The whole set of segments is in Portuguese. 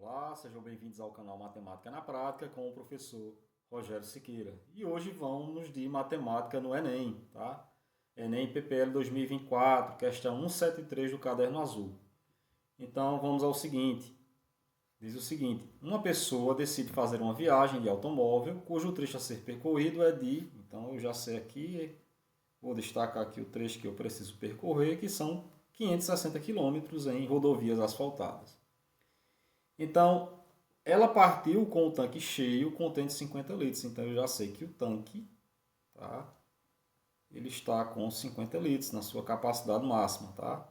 Olá, sejam bem-vindos ao canal Matemática na Prática com o professor Rogério Siqueira. E hoje vamos de matemática no Enem, tá? Enem PPL 2024, questão 173 do caderno azul. Então vamos ao seguinte. Diz o seguinte: uma pessoa decide fazer uma viagem de automóvel cujo trecho a ser percorrido é de... Então eu já sei aqui, vou destacar aqui o trecho que eu preciso percorrer, que são 560 quilômetros em rodovias asfaltadas. Então, ela partiu com o tanque cheio, contendo 50 litros. Então, eu já sei que o tanque, tá? Ele está com 50 litros na sua capacidade máxima, tá?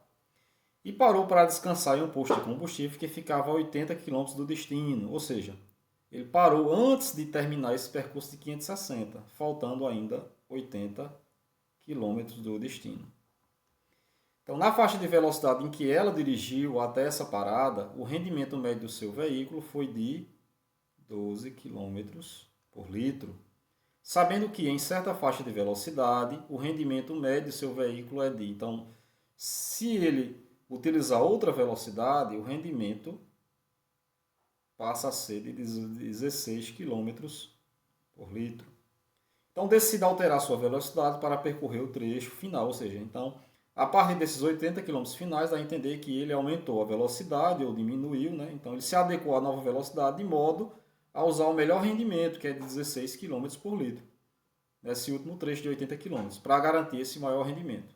E parou para descansar em um posto de combustível que ficava a 80 km do destino. Ou seja, ele parou antes de terminar esse percurso de 560, faltando ainda 80 km do destino. Então, na faixa de velocidade em que ela dirigiu até essa parada, o rendimento médio do seu veículo foi de 12 km por litro. Sabendo que em certa faixa de velocidade, o rendimento médio do seu veículo é de... Então, se ele utilizar outra velocidade, o rendimento passa a ser de 16 km por litro. Então, decida alterar sua velocidade para percorrer o trecho final, ou seja, então, a partir desses 80 km finais, dá a entender que ele aumentou a velocidade ou diminuiu, né? Então ele se adequou à nova velocidade de modo a usar o melhor rendimento, que é de 16 km por litro, nesse último trecho de 80 km, para garantir esse maior rendimento.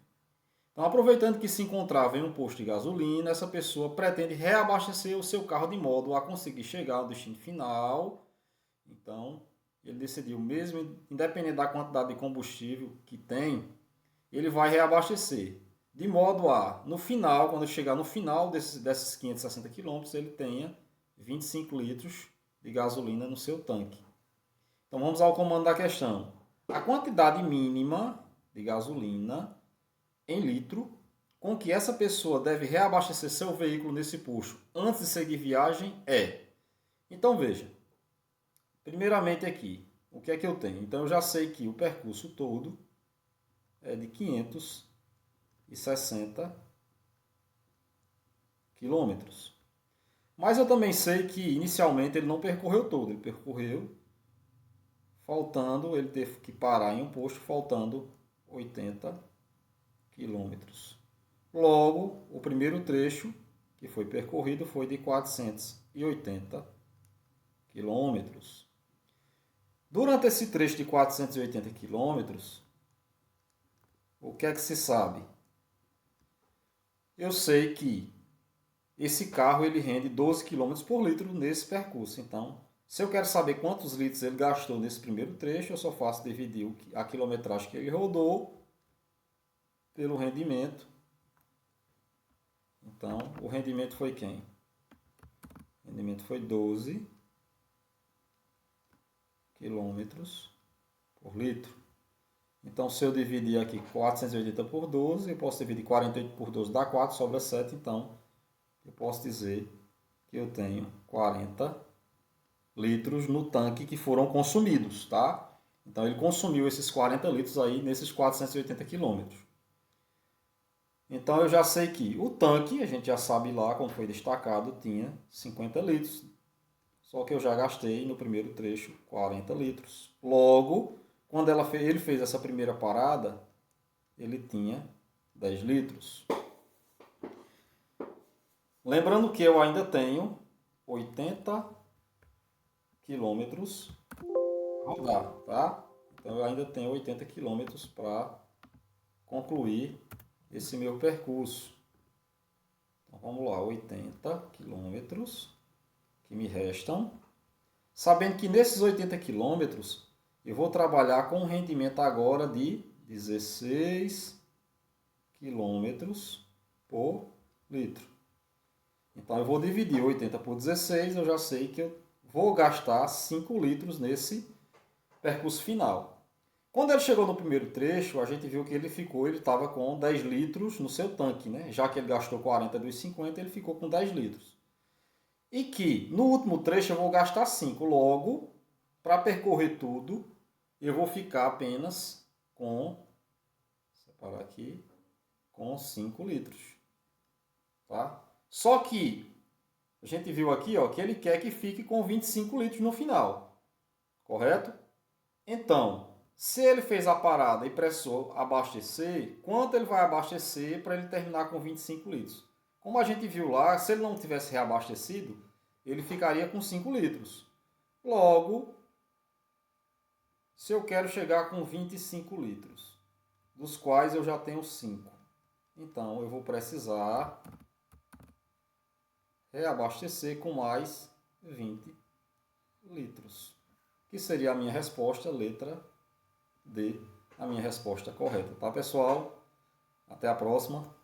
Então, aproveitando que se encontrava em um posto de gasolina, essa pessoa pretende reabastecer o seu carro de modo a conseguir chegar ao destino final. Então, ele decidiu, mesmo independente da quantidade de combustível que tem, ele vai reabastecer. De modo a, no final, quando chegar no final desses 560 km, ele tenha 25 litros de gasolina no seu tanque. Então vamos ao comando da questão. A quantidade mínima de gasolina em litro com que essa pessoa deve reabastecer seu veículo nesse posto antes de seguir viagem é... Então veja, primeiramente aqui, o que é que eu tenho? Então eu já sei que o percurso todo é de 560 quilômetros. Mas eu também sei que inicialmente ele não percorreu todo, ele percorreu faltando, ele teve que parar em um posto faltando 80 quilômetros. Logo, o primeiro trecho que foi percorrido foi de 480 quilômetros. Durante esse trecho de 480 quilômetros, o que é que se sabe? Eu sei que esse carro ele rende 12 km por litro nesse percurso. Então, se eu quero saber quantos litros ele gastou nesse primeiro trecho, eu só faço dividir a quilometragem que ele rodou pelo rendimento. Então, o rendimento foi quem? O rendimento foi 12 km por litro. Então, se eu dividir aqui 480 por 12, eu posso dividir 48 por 12, dá 4, sobra 7. Então, eu posso dizer que eu tenho 40 litros no tanque que foram consumidos, tá? Então, ele consumiu esses 40 litros aí nesses 480 quilômetros. Então, eu já sei que o tanque, a gente já sabe lá, como foi destacado, tinha 50 litros. Só que eu já gastei no primeiro trecho 40 litros. Logo, quando ele fez essa primeira parada, ele tinha 10 litros. Lembrando que eu ainda tenho 80 quilômetros a rodar, tá? Então eu ainda tenho 80 quilômetros para concluir esse meu percurso. Então vamos lá, 80 quilômetros que me restam. Sabendo que nesses 80 quilômetros eu vou trabalhar com um rendimento agora de 16 quilômetros por litro. Então eu vou dividir 80 por 16, eu já sei que eu vou gastar 5 litros nesse percurso final. Quando ele chegou no primeiro trecho, a gente viu que ele estava com 10 litros no seu tanque, né? Já que ele gastou 40 dos 50, ele ficou com 10 litros. E que no último trecho eu vou gastar 5. Logo, para percorrer tudo, eu vou ficar apenas com, vou separar aqui, com 5 litros. Tá? Só que A gente viu aqui, ó, que ele quer que fique com 25 litros no final, correto? Então, se ele fez a parada e precisou abastecer, quanto ele vai abastecer para ele terminar com 25 litros? Como a gente viu lá, se ele não tivesse reabastecido, ele ficaria com 5 litros. Logo, se eu quero chegar com 25 litros, dos quais eu já tenho 5, então eu vou precisar reabastecer com mais 20 litros, que seria a minha resposta, letra D, a minha resposta correta. Tá, pessoal? Até a próxima.